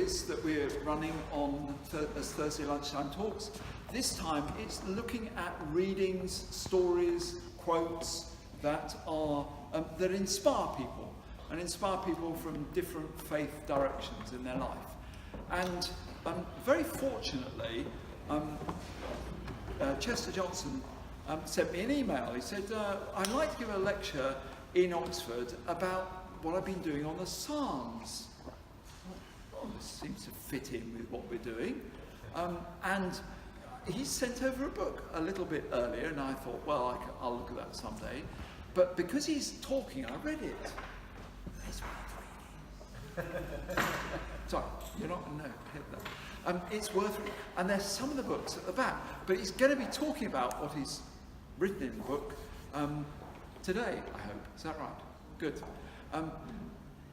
series that we're running on as Thursday lunchtime talks. This time it's looking at readings, stories, quotes that are that inspire people and inspire people from different faith directions in their life. And very fortunately, Chester Johnson sent me an email. He said, I'd like to give a lecture in Oxford about what I've been doing on the Psalms. Well, this seems to fit in with what we're doing. And he sent over a book a little bit earlier, and I thought, well, I'll look at that someday. But because he's talking, I read it. It's worth reading. Sorry, you're not going to hit that. It's worth reading. And there's some of the books at the back. But he's going to be talking about what he's written in the book today, I hope. Is that right? Good.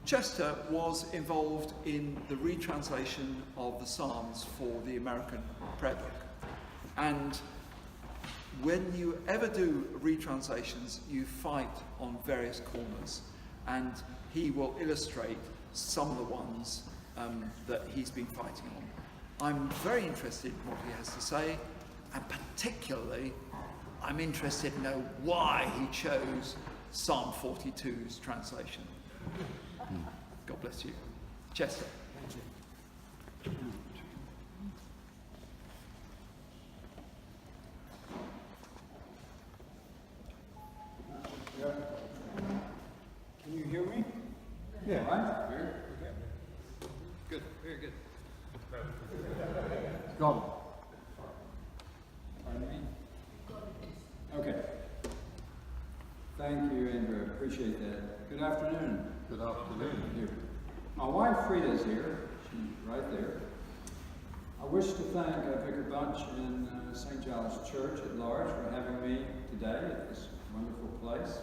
Chester was involved in the retranslation of the Psalms for the American prayer book. And when you ever do retranslations, you fight on various corners. And he will illustrate some of the ones that he's been fighting on. I'm very interested in what he has to say, and particularly I'm interested to know why he chose Psalm 42's translation. God bless you. Chester. Thank you. Can you hear me? Yeah. Right? Good. Very good. Got it. Pardon me? Okay. Thank you, Andrew. Appreciate that. Good afternoon. Good afternoon. My wife Frida's here. She's right there. I wish to thank Vicar Bunch and St. Giles Church at large for having me today at this wonderful place.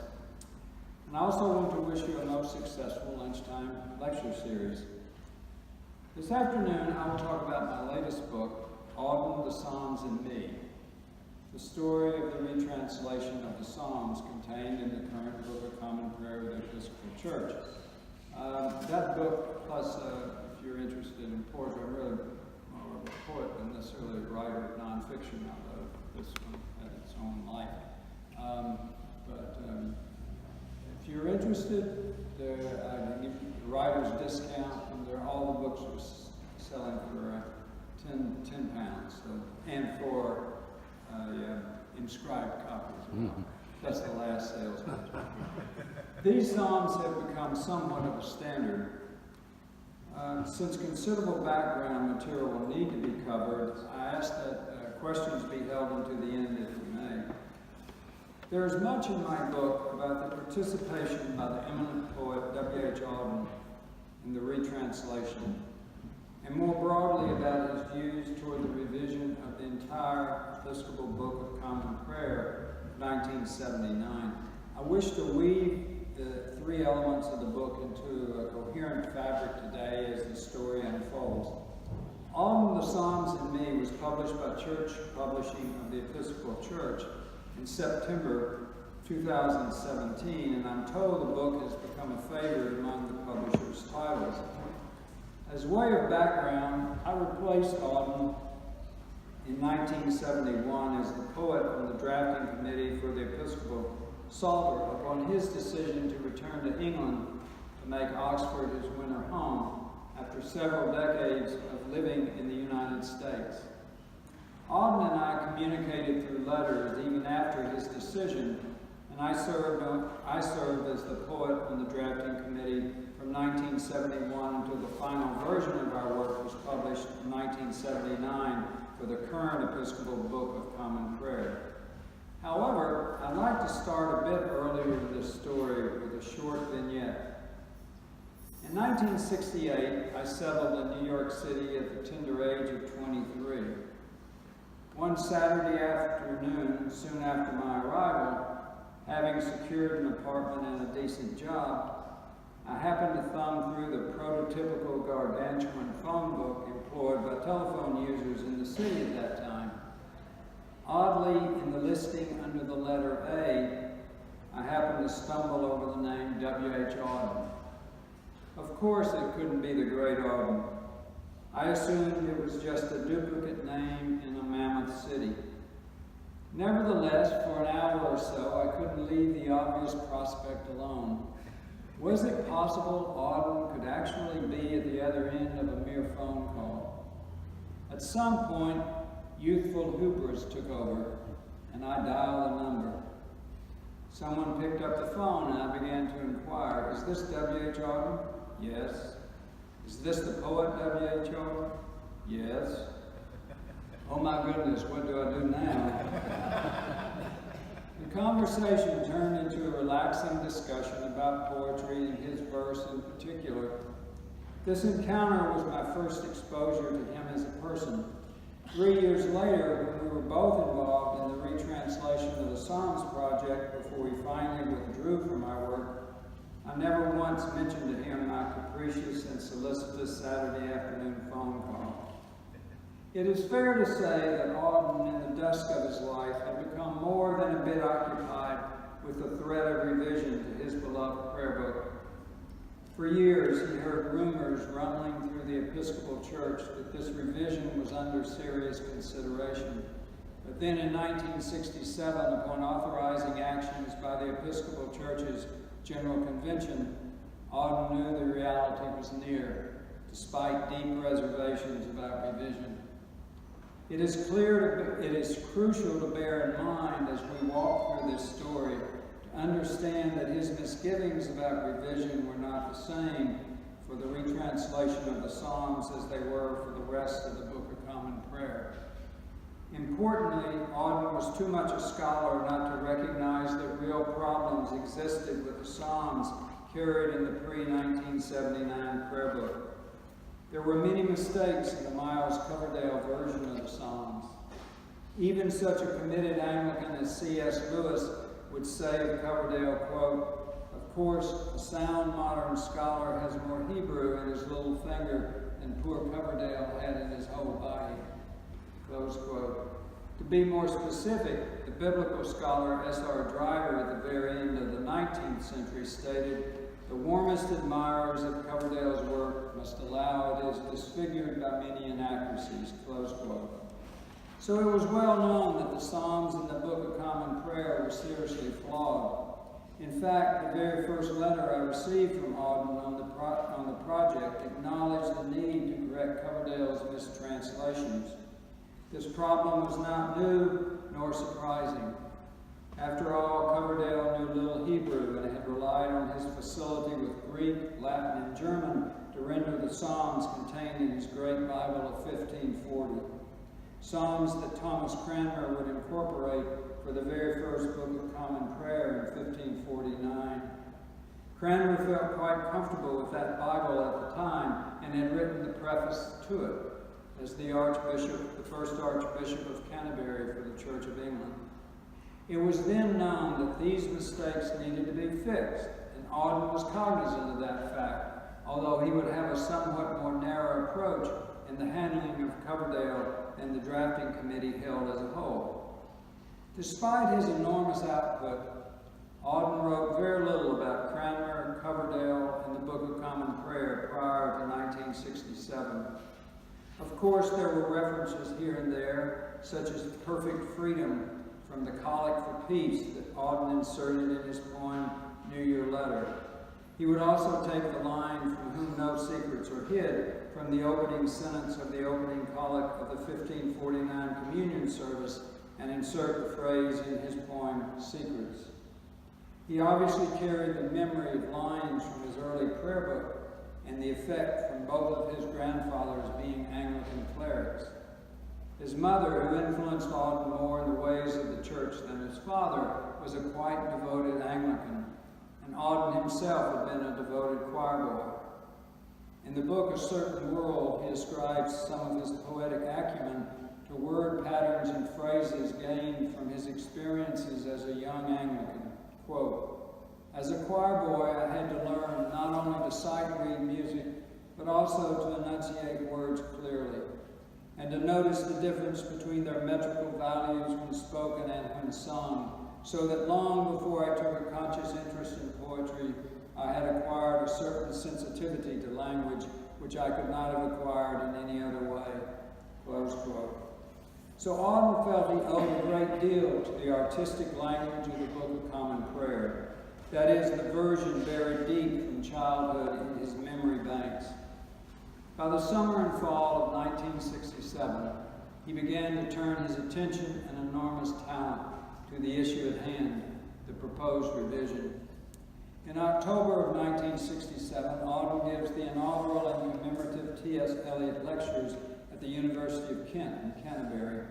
And I also want to wish you a most successful lunchtime lecture series. This afternoon I will talk about my latest book, Auden, the Psalms and Me, the story of the retranslation of the Psalms contained in the current Book of Common Prayer of the Episcopal Church. That book, plus if you're interested in poetry, I'm really more of a poet than necessarily a writer of nonfiction, although this one had its own life. If you're interested, I can give you the writer's discount, and all the books are selling for £10, and for inscribed copies. Mm-hmm. That's the last sales. These Psalms have become somewhat of a standard. Since considerable background material will need to be covered, I ask that questions be held until the end if we may. There is much in my book about the participation by the eminent poet W.H. Auden in the retranslation, and more broadly about his views toward the revision of the entire Episcopal Book of Common Prayer of 1979. I wish to weave the three elements of the book into a coherent fabric today as the story unfolds. Auden, the Psalms and Me was published by Church Publishing of the Episcopal Church in September 2017, and I'm told the book has become a favorite among the publisher's titles. As way of background, I replaced Auden in 1971 as the poet on the drafting committee for the Episcopal Psalter upon his decision to return to England to make Oxford his winter home after several decades of living in the United States. Auden and I communicated through letters even after his decision, and I served as the poet on the drafting committee from 1971 until the final version of our work was published in 1979 for the current Episcopal Book of Common Prayer. However, I'd like to start a bit earlier in this story with a short vignette. In 1968, I settled in New York City at the tender age of 23. One Saturday afternoon, soon after my arrival, having secured an apartment and a decent job, I happened to thumb through the prototypical gargantuan phone book employed by telephone users in the city at that time. Oddly, in the listing under the letter A, I happened to stumble over the name W.H. Auden. Of course, it couldn't be the great Auden. I assumed it was just a duplicate name in a mammoth city. Nevertheless, for an hour or so, I couldn't leave the obvious prospect alone. Was it possible Auden could actually be at the other end of a mere phone call? At some point, youthful hubris took over, and I dialed a number. Someone picked up the phone, and I began to inquire, "Is this W.H. Auden?" "Yes." "Is this the poet W.H. Auden?" "Yes." "Oh my goodness, what do I do now?" The conversation turned into a relaxing discussion about poetry and his verse in particular. This encounter was my first exposure to him as a person. 3 years later, when we were both involved in the retranslation of the Psalms project before we finally withdrew from our work, I never once mentioned to him my capricious and solicitous Saturday afternoon phone call. It is fair to say that Auden, in the dusk of his life, had become more than a bit occupied with the threat of revision to his beloved prayer book. For years, he heard rumors rumbling through the Episcopal Church that this revision was under serious consideration. But then in 1967, upon authorizing actions by the Episcopal Church's General Convention, Auden knew the reality was near, despite deep reservations about revision. It is crucial to bear in mind as we walk through this story to understand that his misgivings about revision were not the same for the retranslation of the Psalms as they were for the rest of the Book of Common Prayer. Importantly, Auden was too much a scholar not to recognize that real problems existed with the Psalms carried in the pre-1979 prayer book. There were many mistakes in the Miles Coverdale version of the Psalms. Even such a committed Anglican as C.S. Lewis would say of Coverdale, quote, "Of course, a sound modern scholar has more Hebrew in his little finger than poor Coverdale had in his whole body," close quote. To be more specific, the biblical scholar S.R. Driver at the very end of the 19th century stated, "The warmest admirers of Coverdale's work must allow it is disfigured by many inaccuracies," close quote. So it was well known that the Psalms in the Book of Common Prayer were seriously flawed. In fact, the very first letter I received from Auden on the project acknowledged the need to correct Coverdale's mistranslations. This problem was not new nor surprising. After all, Coverdale knew little Hebrew and had relied on his facility with Greek, Latin, and German to render the Psalms contained in his great Bible of 1540. Psalms that Thomas Cranmer would incorporate for the very first Book of Common Prayer in 1549. Cranmer felt quite comfortable with that Bible at the time and had written the preface to it as the first Archbishop of Canterbury for the Church of England. It was then known that these mistakes needed to be fixed, and Auden was cognizant of that fact, although he would have a somewhat more narrow approach in the handling of Coverdale than the drafting committee held as a whole. Despite his enormous output, Auden wrote very little about Cranmer, Coverdale, and the Book of Common Prayer prior to 1967. Of course, there were references here and there, such as perfect freedom from the Collect for Peace that Auden inserted in his poem, New Year Letter. He would also take the line, "From whom no secrets are hid," from the opening sentence of the opening collect of the 1549 communion service and insert the phrase in his poem, Secrets. He obviously carried the memory of lines from his early prayer book and the effect from both of his grandfathers being Anglican clerics. His mother, who influenced Auden more in the ways of the church than his father, was a quite devoted Anglican, and Auden himself had been a devoted choir boy. In the book A Certain World, he ascribes some of his poetic acumen to word patterns and phrases gained from his experiences as a young Anglican. Quote, "As a choir boy, I had to learn not only to sight-read music, but also to enunciate words clearly, and to notice the difference between their metrical values when spoken and when sung, so that long before I took a conscious interest in poetry, I had acquired a certain sensitivity to language which I could not have acquired in any other way. Close quote. So Auden felt he owed a great deal to the artistic language of the Book of Common Prayer. That is, the version buried deep from childhood in his memory banks. By the summer and fall of 1967, he began to turn his attention and enormous talent to the issue at hand, the proposed revision. In October of 1967, Auden gives the inaugural and commemorative T.S. Eliot Lectures at the University of Kent in Canterbury.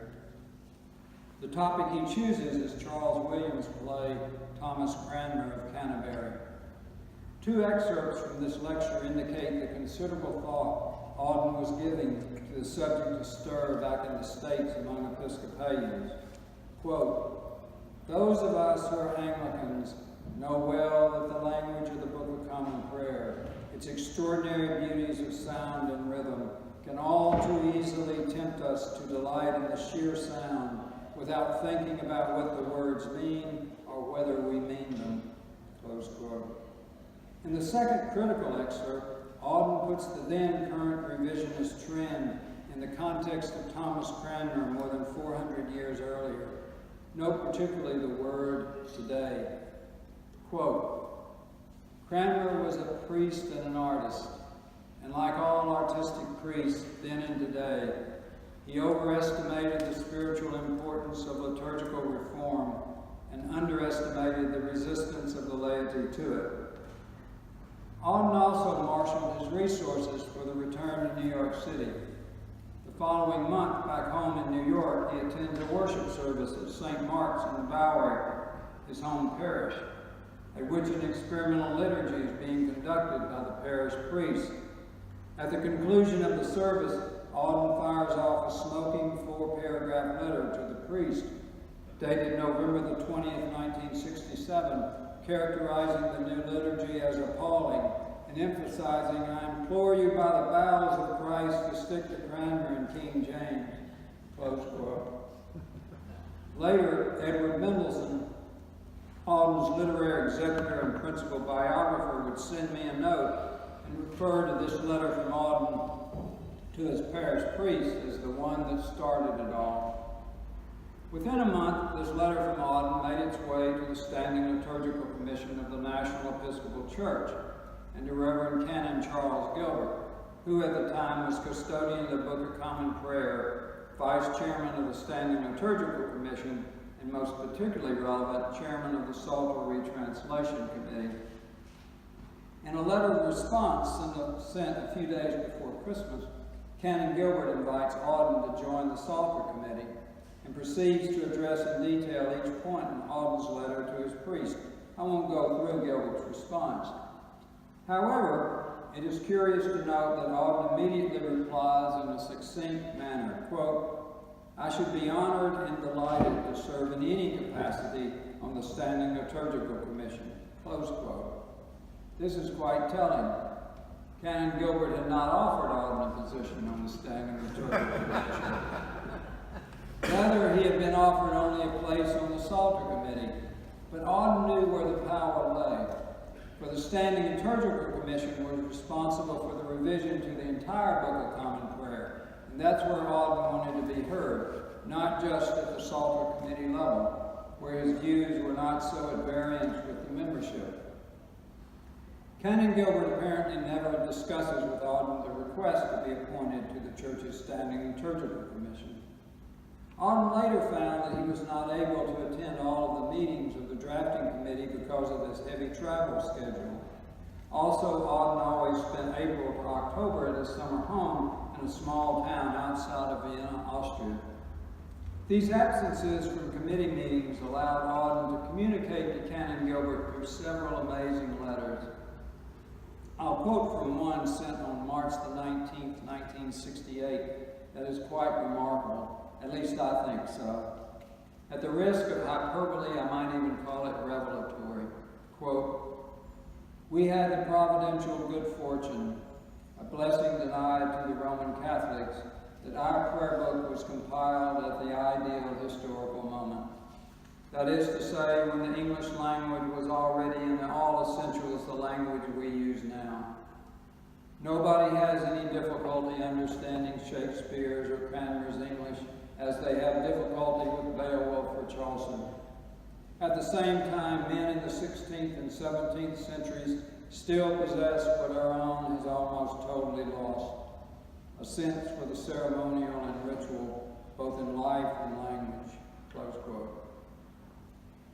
The topic he chooses is Charles Williams' play, Thomas Cranmer of Canterbury. Two excerpts from this lecture indicate the considerable thought Auden was giving to the subject of stir back in the States among Episcopalians. Quote, "Those of us who are Anglicans know well that the language of the Book of Common Prayer, its extraordinary beauties of sound and rhythm, can all too easily tempt us to delight in the sheer sound without thinking about what the words mean or whether we mean them." Close quote. In the second critical excerpt, Auden puts the then current revisionist trend in the context of Thomas Cranmer more than 400 years earlier. Note particularly the word today. Quote, "Cranmer was a priest and an artist, and like all artistic priests then and today, he overestimated the spiritual importance of liturgical reform and underestimated the resistance of the laity to it. Auden also marshaled his resources for the return to New York City. The following month, back home in New York, he attends a worship service at St. Mark's in Bowery, his home parish, at which an experimental liturgy is being conducted by the parish priest. At the conclusion of the service, Auden fires off a smoking 4-paragraph letter to the priest, dated November the 20th, 1967, characterizing the new liturgy as appalling and emphasizing, "I implore you by the bowels of Christ to stick to Cranmer and King James." Close quote. Later, Edward Mendelsohn, Auden's literary executor and principal biographer, would send me a note and refer to this letter from Auden to his parish priest as the one that started it all. Within a month, this letter from Auden made its way to the Standing Liturgical Commission of the National Episcopal Church and to Reverend Canon Charles Gilbert, who at the time was custodian of the Book of Common Prayer, vice chairman of the Standing Liturgical Commission, and most particularly relevant, chairman of the Psalter Retranslation Committee. In a letter of response sent a few days before Christmas, Canon Gilbert invites Auden to join the Psalter Committee and proceeds to address in detail each point in Auden's letter to his priest. I won't go through Gilbert's response. However, it is curious to note that Auden immediately replies in a succinct manner, quote, "I should be honored and delighted to serve in any capacity on the Standing Liturgical Commission," close quote. This is quite telling. Canon Gilbert had not offered Auden a position on the Standing Liturgical Commission. Rather, he had been offered only a place on the Psalter Committee, but Auden knew where the power lay. For the Standing Liturgical Commission was responsible for the revision to the entire Book of Common Prayer, and that's where Auden wanted to be heard, not just at the Psalter Committee level, where his views were not so at variance with the membership. Canon Gilbert apparently never discusses with Auden the request to be appointed to the Church's Standing Liturgical Commission. Auden later found that he was not able to attend all of the meetings of the drafting committee because of his heavy travel schedule. Also, Auden always spent April to October at his summer home in a small town outside of Vienna, Austria. These absences from committee meetings allowed Auden to communicate to Canon Gilbert through several amazing letters. I'll quote from one sent on March the 19th, 1968, that is quite remarkable. At least I think so. At the risk of hyperbole, I might even call it revelatory. Quote, "We had the providential good fortune, a blessing denied to the Roman Catholics, that our prayer book was compiled at the ideal historical moment. That is to say, when the English language was already in all essentials the language we use now. Nobody has any difficulty understanding Shakespeare's or Cranmer's English as they have difficulty with Beowulf or Chaucer. At the same time, men in the 16th and 17th centuries still possess what our own has almost totally lost, a sense for the ceremonial and ritual, both in life and language." Close quote.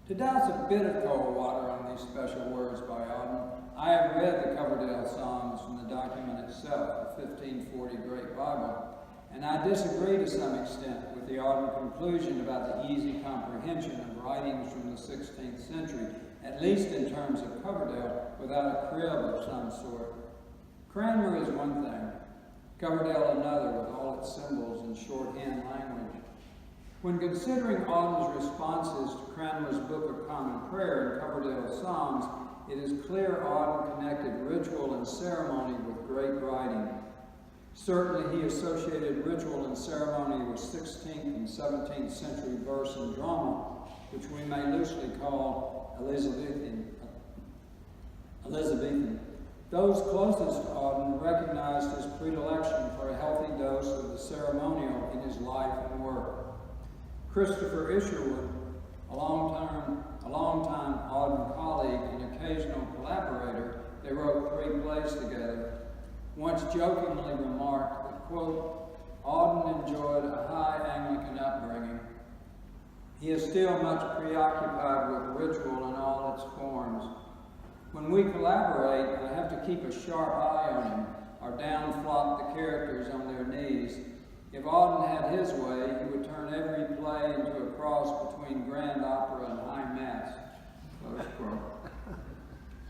To douse a bit of cold water on these special words by Auden, I have read the Coverdale Psalms from the document itself, the 1540 Great Bible, and I disagree to some extent with the Auden conclusion about the easy comprehension of writings from the 16th century, at least in terms of Coverdale, without a crib of some sort. Cranmer is one thing, Coverdale another, with all its symbols and shorthand language. When considering Auden's responses to Cranmer's Book of Common Prayer and Coverdale's Psalms, it is clear Auden connected ritual and ceremony with great writing. Certainly he associated ritual and ceremony with 16th and 17th century verse and drama, which we may loosely call Elizabethan. Those closest to Auden recognized his predilection for a healthy dose of the ceremonial in his life and work. Christopher Isherwood, a long-time Auden colleague and occasional collaborator, they wrote 3 plays together, once jokingly remarked that, quote, "Auden enjoyed a high Anglican upbringing. He is still much preoccupied with ritual in all its forms. When we collaborate, I have to keep a sharp eye on him, or down flop the characters on their knees. If Auden had his way, he would turn every play into a cross between grand opera and high mass." Close quote.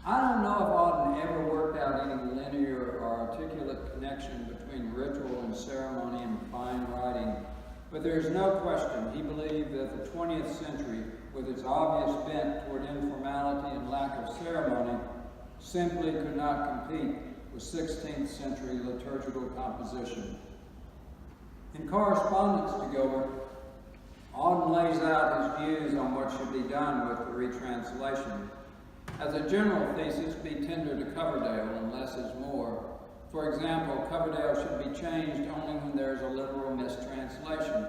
I don't know if Auden ever worked out any linear or articulate connection between ritual and ceremony and fine writing, but there is no question he believed that the 20th century, with its obvious bent toward informality and lack of ceremony, simply could not compete with 16th century liturgical composition. In correspondence to Gilbert, Auden lays out his views on what should be done with the retranslation. As a general thesis, be tender to Coverdale, and less is more. For example, Coverdale should be changed only when there is a literal mistranslation.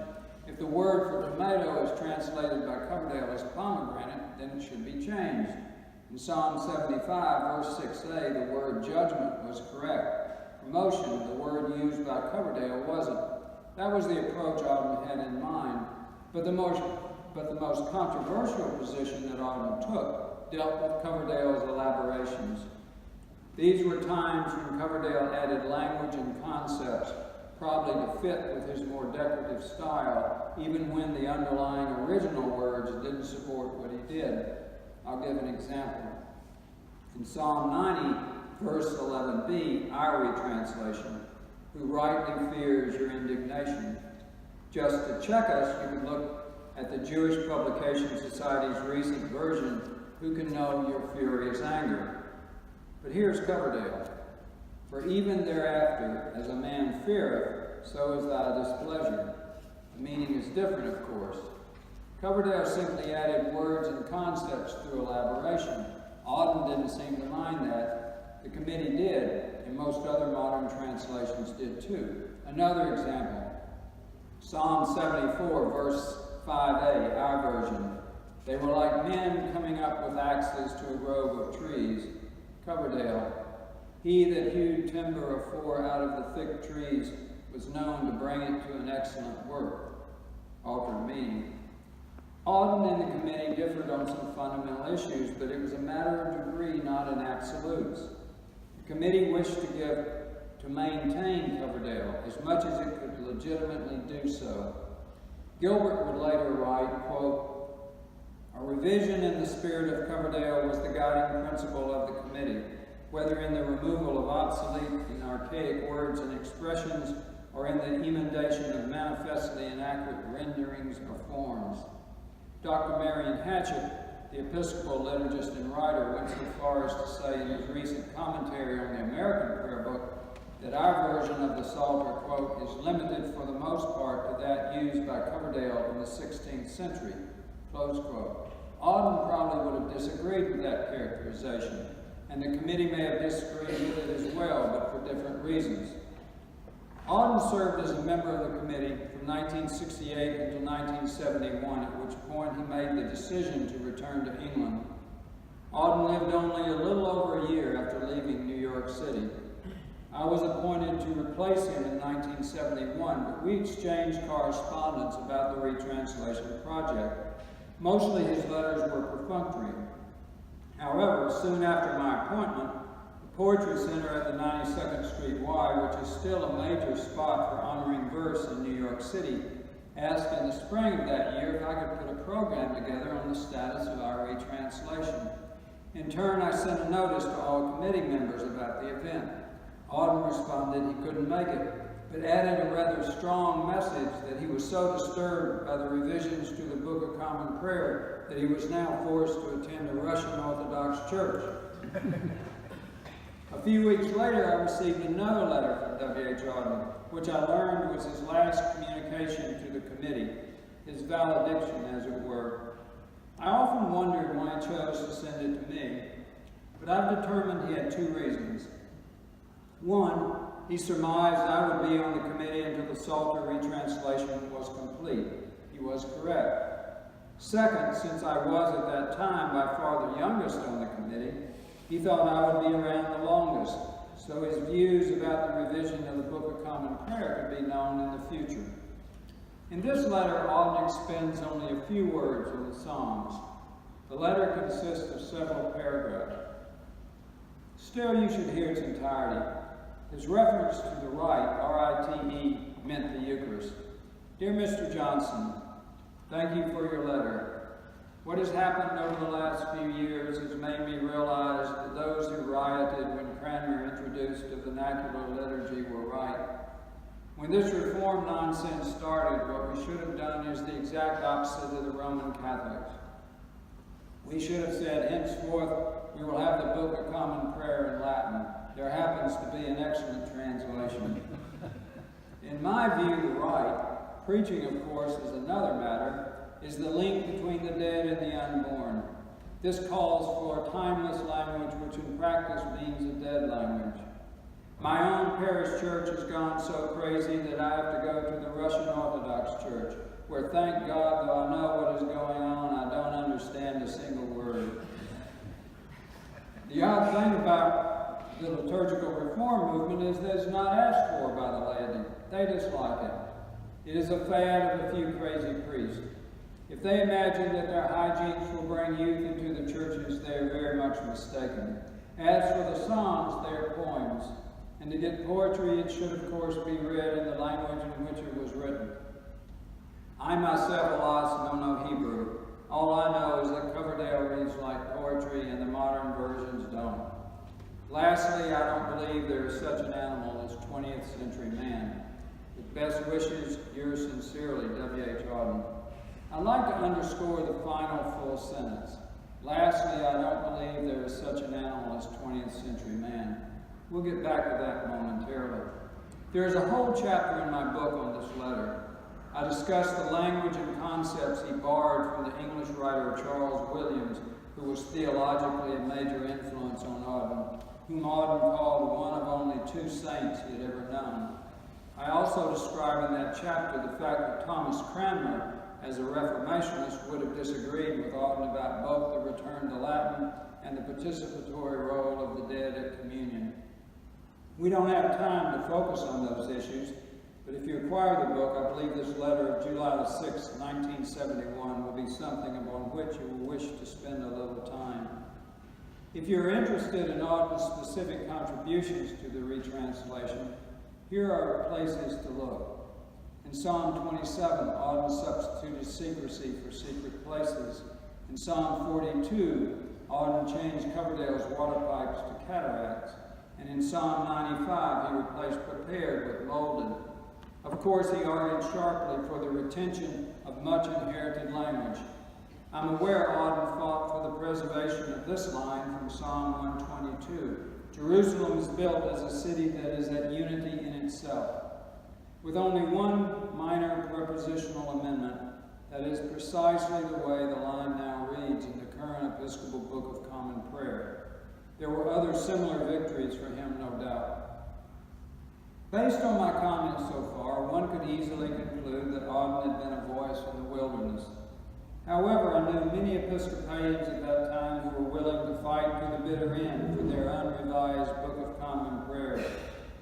If the word for tomato is translated by Coverdale as pomegranate, then it should be changed. In Psalm 75, verse 6a, the word judgment was correct. Promotion, the word used by Coverdale, wasn't. That was the approach Auden had in mind. But the most controversial position that Auden took dealt with Coverdale's elaborations. These were times when Coverdale added language and concepts, probably to fit with his more decorative style, even when the underlying original words didn't support what he did. I'll give an example. In Psalm 90, verse 11b, our retranslation, "Who rightly fears your indignation." Just to check us, you could look at the Jewish Publication Society's recent version, "Who can know your furious anger?" But here's Coverdale. "For even thereafter, as a man feareth, so is thy displeasure." The meaning is different, of course. Coverdale simply added words and concepts through elaboration. Auden didn't seem to mind that. The committee did, and most other modern translations did too. Another example, Psalm 74, verse 5a, our version. "They were like men coming up with axes to a grove of trees." Coverdale, "He that hewed timber afore out of the thick trees was known to bring it to an excellent work." Altered meaning. Auden and the committee differed on some fundamental issues, but it was a matter of degree, not in absolutes. The committee wished to maintain Coverdale as much as it could legitimately do so. Gilbert would later write, quote, "A revision in the spirit of Coverdale was the guiding principle of the committee, whether in the removal of obsolete and archaic words and expressions or in the emendation of manifestly inaccurate renderings or forms." Dr. Marion Hatchett, the Episcopal liturgist and writer, went so far as to say in his recent commentary on the American Prayer Book that our version of the Psalter, quote, "is limited for the most part to that used by Coverdale in the 16th century," close quote. Auden probably would have disagreed with that characterization, and the committee may have disagreed with it as well, but for different reasons. Auden served as a member of the committee from 1968 until 1971, at which point he made the decision to return to England. Auden lived only a little over a year after leaving New York City. I was appointed to replace him in 1971, but we exchanged correspondence about the retranslation project. Mostly his letters were perfunctory. However, soon after my appointment, the Poetry Center at the 92nd Street Y, which is still a major spot for honoring verse in New York City, asked in the spring of that year if I could put a program together on the status of our retranslation. In turn, I sent a notice to all committee members about the event. Auden responded he couldn't make it, but added a rather strong message that he was so disturbed by the revisions to the Book of Common Prayer that he was now forced to attend a Russian Orthodox church. A few weeks later, I received another letter from W.H. Auden, which I learned was his last communication to the committee, his valediction, as it were. I often wondered why he chose to send it to me, but I've determined he had two reasons. One, he surmised I would be on the committee until the Psalter retranslation was complete. He was correct. Second, since I was at that time by far the youngest on the committee, he thought I would be around the longest, so his views about the revision of the Book of Common Prayer could be known in the future. In this letter, Auden expends only a few words on the Psalms. The letter consists of several paragraphs. Still, you should hear its entirety. His reference to the rite, R-I-T-E, meant the Eucharist. Dear Mr. Johnson, thank you for your letter. What has happened over the last few years has made me realize that those who rioted when Cranmer introduced a vernacular liturgy were right. When this reform nonsense started, what we should have done is the exact opposite of the Roman Catholics. We should have said, henceforth, we will have the Book of Common Prayer in Latin. There happens to be an excellent translation. In my view, the rite, preaching of course is another matter, is the link between the dead and the unborn. This calls for a timeless language which in practice means a dead language. My own parish church has gone so crazy that I have to go to the Russian Orthodox Church, where thank God, though I know what is going on, I don't understand a single word. The odd thing about the liturgical reform movement is that it's not asked for by the laity. They dislike it. It is a fad of a few crazy priests. If they imagine that their hijinks will bring youth into the churches, they are very much mistaken. As for the Psalms, they are poems. And to get poetry, it should of course be read in the language in which it was written. I myself, alas, know no Hebrew. All I know is that Coverdale reads like poetry and the modern versions don't. Lastly, I don't believe there is such an animal as 20th century man. With best wishes, yours sincerely, W.H. Auden. I'd like to underscore the final full sentence. Lastly, I don't believe there is such an animal as 20th century man. We'll get back to that momentarily. There is a whole chapter in my book on this letter. I discuss the language and concepts he borrowed from the English writer Charles Williams, who was theologically a major influence on Auden, whom Auden called one of only two saints he had ever known. I also describe in that chapter the fact that Thomas Cranmer, as a Reformationist, would have disagreed with Auden about both the return to Latin and the participatory role of the dead at communion. We don't have time to focus on those issues, but if you acquire the book, I believe this letter of July 6, 1971 will be something upon which you will wish to spend a little time. If you're interested in Auden's specific contributions to the retranslation, here are places to look. In Psalm 27, Auden substituted secrecy for secret places. In Psalm 42, Auden changed Coverdale's water pipes to cataracts. And in Psalm 95, he replaced prepared with molded. Of course, he argued sharply for the retention of much inherited language. I'm aware Auden fought for the preservation of this line from Psalm 122. Jerusalem is built as a city that is at unity in itself. With only one minor prepositional amendment, that is precisely the way the line now reads in the current Episcopal Book of Common Prayer. There were other similar victories for him, no doubt. Based on my comments so far, one could easily conclude that Auden had been a voice in the wilderness. However, I knew many Episcopalians at that time who were willing to fight to the bitter end for their unrevised Book of Common Prayer,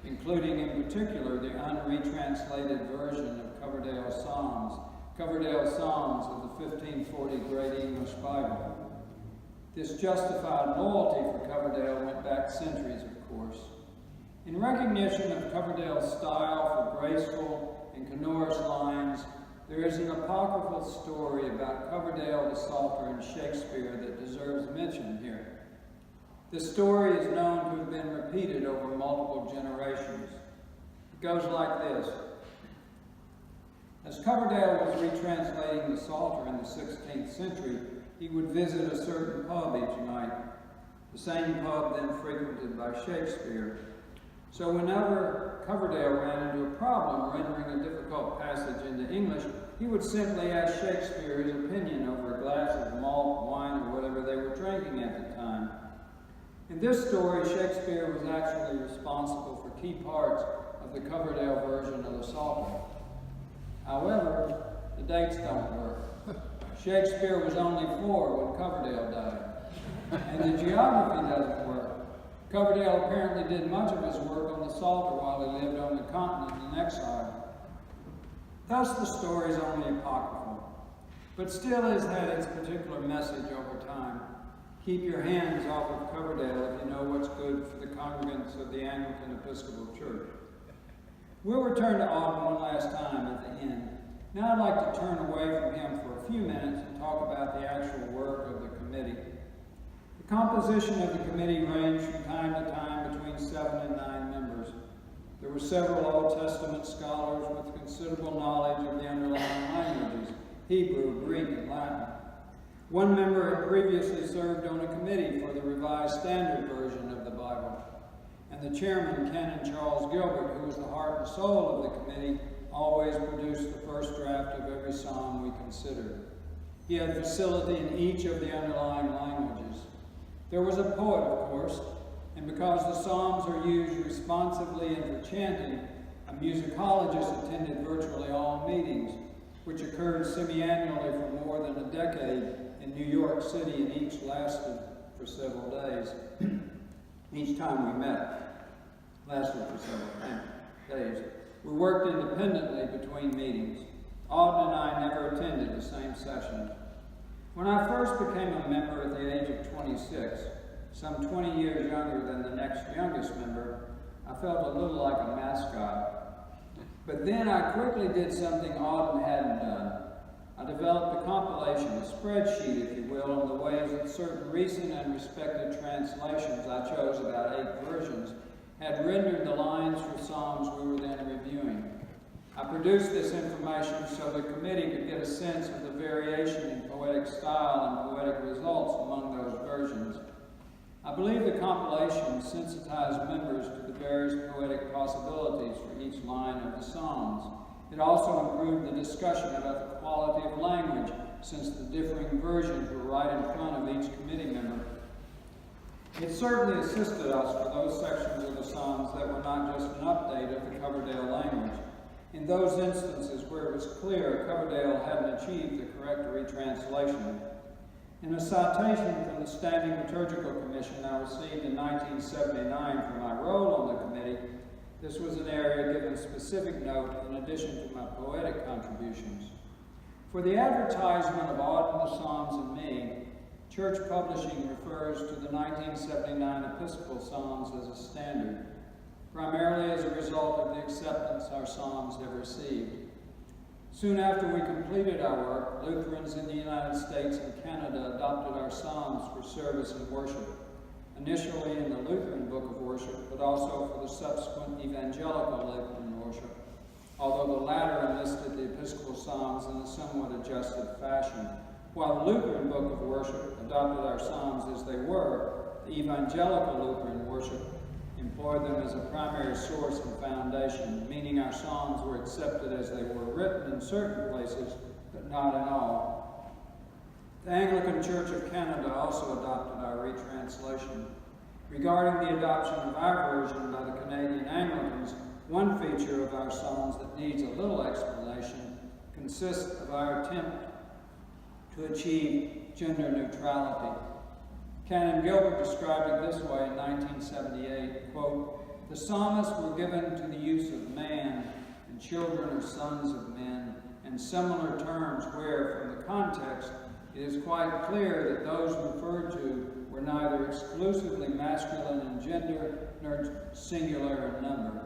including in particular the unretranslated version of Coverdale's Psalms of the 1540 Great English Bible. This justified loyalty for Coverdale went back centuries, of course. In recognition of Coverdale's style for graceful and canorous lines, there is an apocryphal story about Coverdale the Psalter in Shakespeare that deserves mention here. The story is known to have been repeated over multiple generations. It goes like this. As Coverdale was retranslating the Psalter in the 16th century, he would visit a certain pub each night, the same pub then frequented by Shakespeare. So whenever Coverdale ran into a problem rendering a difficult passage into English, he would simply ask Shakespeare his opinion over a glass of malt, wine, or whatever they were drinking at the time. In this story, Shakespeare was actually responsible for key parts of the Coverdale version of the Psalter. However, the dates don't work. Shakespeare was only 4 when Coverdale died, and the geography doesn't work. Coverdale apparently did much of his work on the Psalter while he lived on the continent in exile. Thus, the story is only apocryphal, but still has had its particular message over time. Keep your hands off of Coverdale if you know what's good for the congregants of the Anglican Episcopal Church. We'll return to Auden one last time at the end. Now I'd like to turn away from him for a few minutes and talk about the actual work of the committee. The composition of the committee ranged from time to time between 7 and 9 members. There were several Old Testament scholars with considerable knowledge of the underlying languages, Hebrew, Greek, and Latin. One member had previously served on a committee for the Revised Standard Version of the Bible, and the chairman, Canon Charles Gilbert, who was the heart and soul of the committee, always produced the first draft of every psalm we considered. He had facility in each of the underlying languages. There was a poet, of course, and because the psalms are used responsively and for chanting, a musicologist attended virtually all meetings, which occurred semi-annually for more than a decade in New York City, and each lasted for several days. Each time we met lasted for several days. We worked independently between meetings. Auden and I never attended the same sessions. When I first became a member at the age of 26, some 20 years younger than the next youngest member, I felt a little like a mascot. But then I quickly did something Auden hadn't done. I developed a compilation, a spreadsheet, if you will, on the ways that certain recent and respected translations, I chose about 8 versions, had rendered the lines for psalms we were then reviewing. I produced this information so the committee could get a sense of the variation in poetic style and poetic results among those versions. I believe the compilation sensitized members to the various poetic possibilities for each line of the psalms. It also improved the discussion about the quality of language, since the differing versions were right in front of each committee member. It certainly assisted us for those sections of the Psalms that were not just an update of the Coverdale language. In those instances where it was clear Coverdale hadn't achieved the correct retranslation. In a citation from the Standing Liturgical Commission I received in 1979 for my role on the committee, this was an area given specific note in addition to my poetic contributions. For the advertisement of Auden, the Psalms, and me, Church Publishing refers to the 1979 Episcopal Psalms as a standard, primarily as a result of the acceptance our Psalms have received. Soon after we completed our work, Lutherans in the United States and Canada adopted our Psalms for service and worship, initially in the Lutheran Book of Worship, but also for the subsequent Evangelical Lutheran worship, although the latter enlisted the Episcopal Psalms in a somewhat adjusted fashion. While the Lutheran Book of Worship adopted our Psalms as they were, the Evangelical Lutheran worship employed them as a primary source and foundation, meaning our Psalms were accepted as they were written in certain places, but not in all. The Anglican Church of Canada also adopted our retranslation. Regarding the adoption of our version by the Canadian Anglicans, one feature of our Psalms that needs a little explanation consists of our attempt to achieve gender neutrality. Canon Gilbert described it this way in 1978, quote, "The psalmists were given to the use of man, and children are sons of men, and similar terms where, from the context, it is quite clear that those referred to were neither exclusively masculine in gender nor singular in number.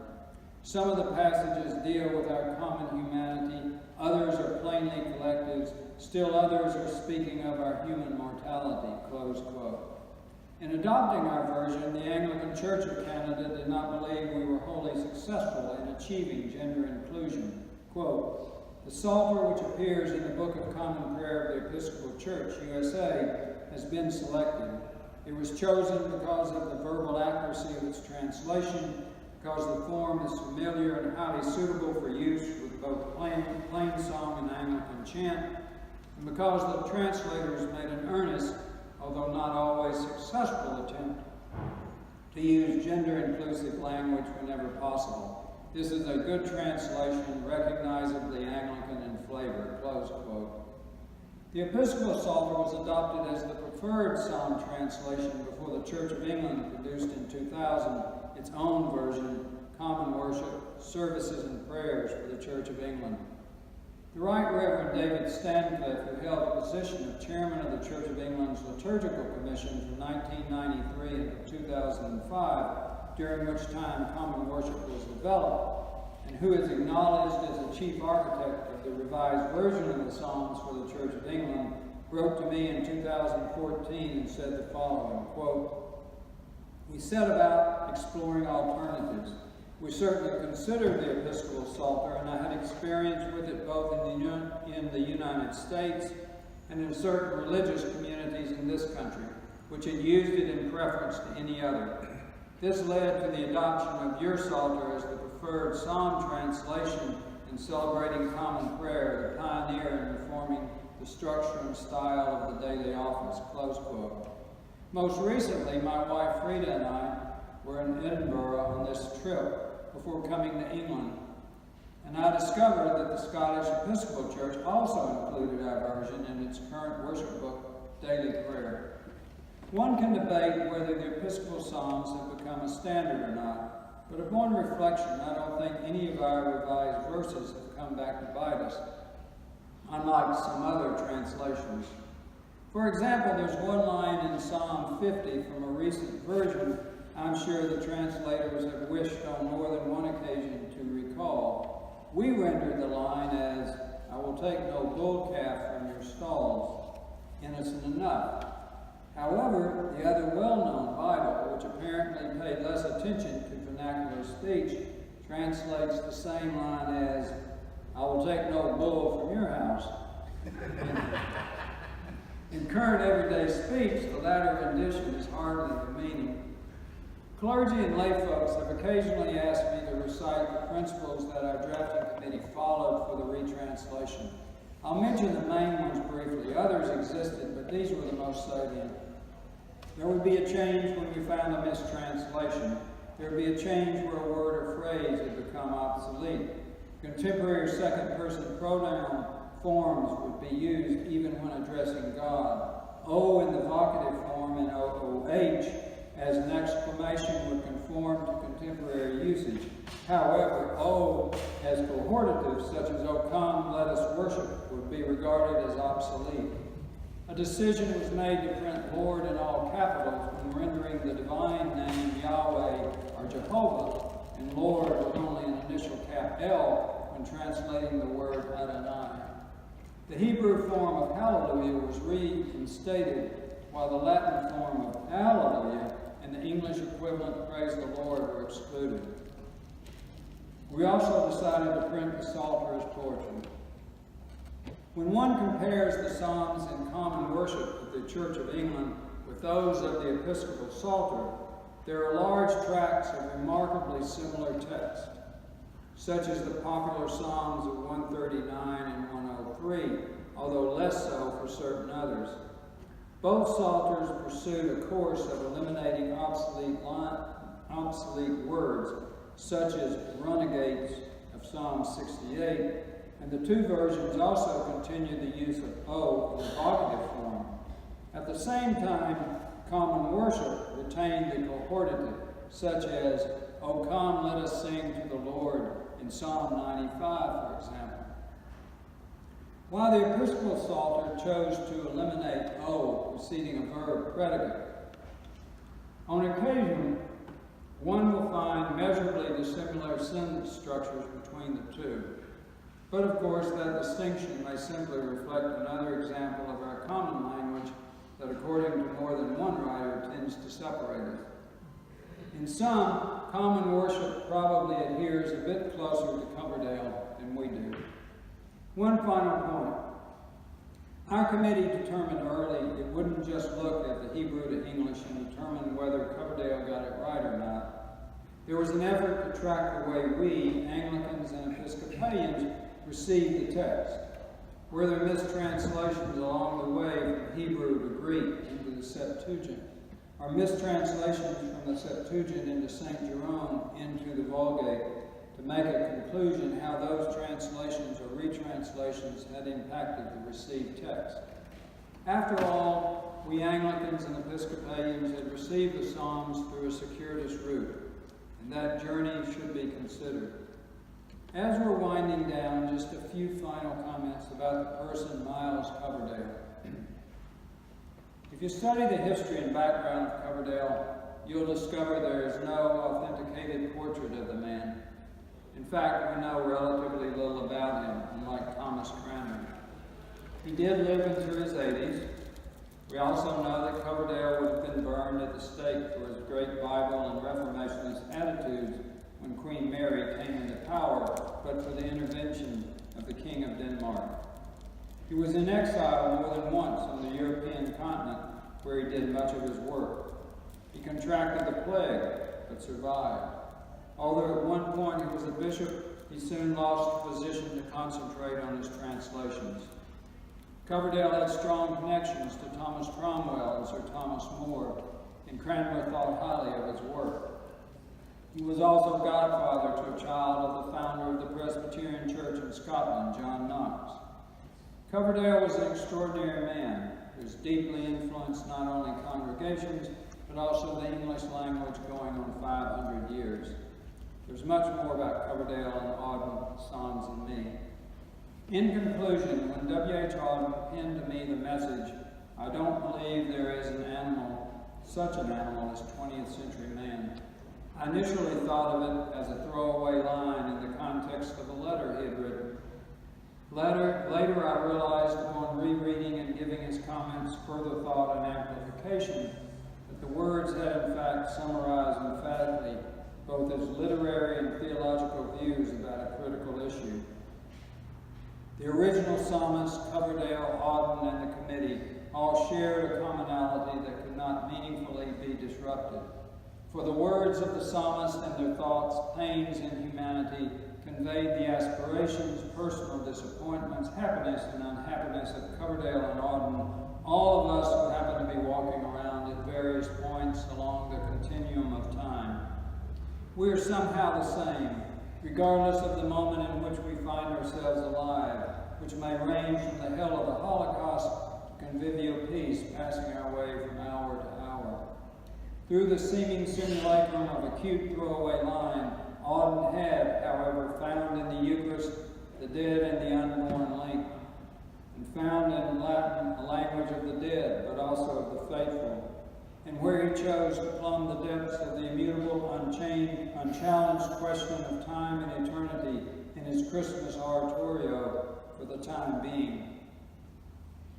Some of the passages deal with our common humanity, others are plainly collectives, still others are speaking of our human mortality," close quote. In adopting our version, the Anglican Church of Canada did not believe we were wholly successful in achieving gender inclusion. Quote, "The Psalter which appears in the Book of Common Prayer of the Episcopal Church, USA, has been selected. It was chosen because of the verbal accuracy of its translation, because the form is familiar and highly suitable for use with both plain song and Anglican chant, and because the translators made an earnest, although not always successful, attempt to use gender-inclusive language whenever possible. This is a good translation, recognizably Anglican in flavor," close quote. The Episcopal Psalter was adopted as the preferred psalm translation before the Church of England produced in 2000 its own version, Common Worship, Services and Prayers for the Church of England. The Right Reverend David Stancliffe, who held the position of Chairman of the Church of England's Liturgical Commission from 1993 until 2005, during which time Common Worship was developed, and who is acknowledged as the chief architect of the revised version of the Psalms for the Church of England, wrote to me in 2014 and said the following, quote, "We set about exploring alternatives. We certainly considered the Episcopal Psalter, and I had experience with it both in the United States and in certain religious communities in this country, which had used it in preference to any other. This led to the adoption of your Psalter as the preferred psalm translation in celebrating common prayer, the pioneer in reforming the structure and style of the daily office," close quote. Most recently, my wife Frida and I were in Edinburgh on this trip before coming to England, and I discovered that the Scottish Episcopal Church also included our version in its current worship book, Daily Prayer. One can debate whether the Episcopal Psalms have become a standard or not, but upon reflection, I don't think any of our revised verses have come back to bite us, unlike some other translations. For example, there's one line in Psalm 50 from a recent version I'm sure the translators have wished on more than one occasion to recall. We rendered the line as, "I will take no bull calf from your stalls," innocent enough. However, the other well-known Bible, which apparently paid less attention to vernacular speech, translates the same line as, "I will take no bull from your house." In current everyday speech, the latter rendition is hardly demeaning. Clergy and lay folks have occasionally asked me to recite the principles that our drafting committee followed for the retranslation. I'll mention the main ones briefly. Others existed, but these were the most salient. There would be a change when we found a mistranslation. There would be a change where a word or phrase had become obsolete. Contemporary second-person pronoun forms would be used even when addressing God. O in the vocative form and OOH as an exclamation would conform to contemporary usage. However, O as cohortative, such as O come, let us worship, would be regarded as obsolete. A decision was made to print Lord in all capitals when rendering the divine name Yahweh or Jehovah, and Lord with only an initial cap L when translating the word Adonai. The Hebrew form of Hallelujah was reinstated, while the Latin form of Alleluia and the English equivalent Praise the Lord were excluded. We also decided to print the Psalter as poetry. When one compares the Psalms in common worship of the Church of England with those of the Episcopal Psalter, there are large tracts of remarkably similar text, such as the popular Psalms of 139 and 103, although less so for certain others. Both psalters pursued a course of eliminating obsolete words, such as renegades of Psalm 68, and the two versions also continue the use of O in the vocative form. At the same time, common worship retained the cohortative, such as, "O come, let us sing to the Lord," in Psalm 95, for example. While the Episcopal Psalter chose to eliminate O preceding a verb predicate, on occasion, one will find measurably dissimilar sentence structures between the two. But of course, that distinction may simply reflect another example of our common language that, according to more than one writer, tends to separate us. In sum, common worship probably adheres a bit closer to Coverdale than we do. One final point. Our committee determined early it wouldn't just look at the Hebrew to English and determine whether Coverdale got it right or not. There was an effort to track the way we, Anglicans and Episcopalians, received the text. Were there mistranslations along the way from Hebrew to Greek into the Septuagint, or mistranslations from the Septuagint into St. Jerome into the Vulgate, to make a conclusion how those translations or retranslations had impacted the received text? After all, we Anglicans and Episcopalians had received the Psalms through a circuitous route, and that journey should be considered. As we're winding down, just a few final comments about the person Miles Coverdale. If you study the history and background of Coverdale, you'll discover there is no authenticated portrait of the man. In fact, we know relatively little about him, unlike Thomas Cranmer. He did live into his 80s. We also know that Coverdale would have been burned at the stake for his great Bible and Reformationist attitudes when Queen Mary came into power, but for the intervention of the King of Denmark. He was in exile more than once on the European continent, where he did much of his work. He contracted the plague, but survived. Although at one point he was a bishop, he soon lost the position to concentrate on his translations. Coverdale had strong connections to Thomas Cromwell and Sir Thomas More, and Cranmer thought highly of his work. He was also godfather to a child of the founder of the Presbyterian Church in Scotland, John Knox. Coverdale was an extraordinary man who has deeply influenced not only congregations, but also the English language going on 500 years. There's much more about Coverdale and Auden, Sans, and me. In conclusion, when W.H. Auden penned to me the message, "I don't believe there is an animal, such an animal as 20th century man," I initially thought of it as a throwaway line in the context of a letter he had written. Later I realized upon rereading and giving his comments further thought and amplification that the words had in fact summarized emphatically both his literary and theological views about a critical issue. The original psalmists, Coverdale, Auden, and the committee all shared a commonality that could not meaningfully be disrupted. For the words of the psalmist and their thoughts, pains, and humanity conveyed the aspirations, personal disappointments, happiness, and unhappiness of Coverdale and Auden, all of us who happen to be walking around at various points along the continuum of time. We are somehow the same, regardless of the moment in which we find ourselves alive, which may range from the hell of the Holocaust to convivial peace, passing our way from hour to hour. Through the seeming simulacrum of a cute throwaway line, Auden had, however, found in the Eucharist the dead and the unborn link, and found in Latin a language of the dead, but also of the faithful, and where he chose to plumb the depths of the immutable, unchallenged question of time and eternity in his Christmas oratorio for the time being.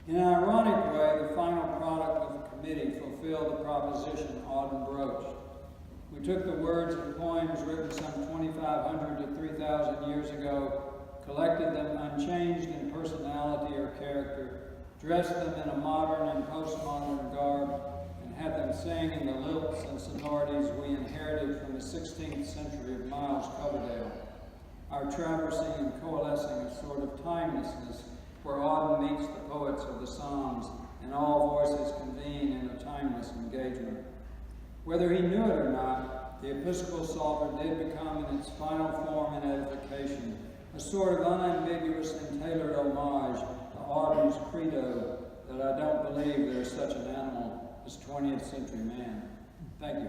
In an ironic way, the final product of the committee fulfilled the proposition Auden broached. We took the words and poems written some 2,500 to 3,000 years ago, collected them unchanged in personality or character, dressed them in a modern and postmodern garb, and had them sing in the lilts and sonorities we inherited from the 16th century of Miles Coverdale. Our traversing and coalescing a sort of timelessness where Auden meets the poets of the Psalms and all voices convene in a timeless engagement. Whether he knew it or not, the Episcopal Psalter did become in its final form and edification a sort of unambiguous and tailored homage to Auden's credo that I don't believe there is such an animal as 20th century man. Thank you.